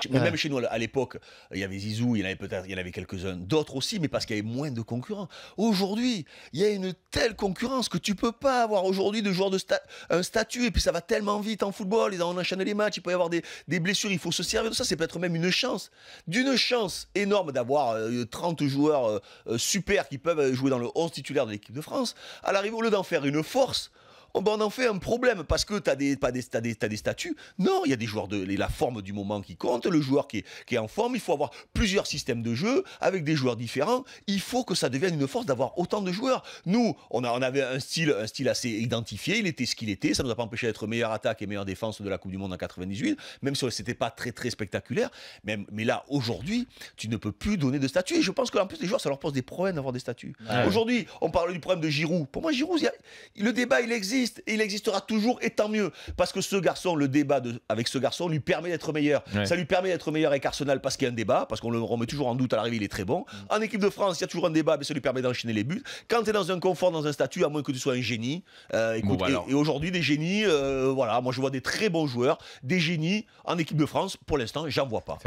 Mais même chez nous, à l'époque, il y avait Zizou, il y en avait quelques-uns d'autres aussi, mais parce qu'il y avait moins de concurrents. Aujourd'hui, il y a une telle concurrence que tu peux pas avoir aujourd'hui de joueurs un statut, et puis ça va tellement vite en football, on enchaîne les matchs, il peut y avoir des blessures, il faut se servir de ça, c'est peut-être même une chance, d'une chance énorme d'avoir 30 joueurs super qui peuvent jouer dans le 11 titulaire de l'équipe de France. À l'arrivée, au lieu d'en faire une force, on en fait un problème parce que t'as des statuts. Non, il y a des joueurs la forme du moment qui compte, le joueur qui est en forme. Il faut avoir plusieurs systèmes de jeu avec des joueurs différents. Il faut que ça devienne une force d'avoir autant de joueurs. Nous, on avait un style assez identifié. Il était ce qu'il était. Ça nous a pas empêché d'être meilleure attaque et meilleure défense de la Coupe du Monde en 98, même si c'était pas très très spectaculaire. Mais là, aujourd'hui, tu ne peux plus donner de statut. Et je pense qu'en plus les joueurs, ça leur pose des problèmes d'avoir des statuts. Aujourd'hui, on parle du problème de Giroud. Pour moi, Giroud, le débat, il existe. Et il existera toujours, et tant mieux. Parce que ce garçon, le débat avec ce garçon lui permet d'être meilleur. Ouais. Ça lui permet d'être meilleur avec Arsenal parce qu'il y a un débat, parce qu'on le remet toujours en doute à l'arrivée, il est très bon. En équipe de France, il y a toujours un débat, mais ça lui permet d'enchaîner les buts. Quand tu es dans un confort, dans un statut, à moins que tu sois un génie. Et aujourd'hui, des génies, voilà, moi je vois des très bons joueurs, des génies en équipe de France. Pour l'instant, j'en vois pas.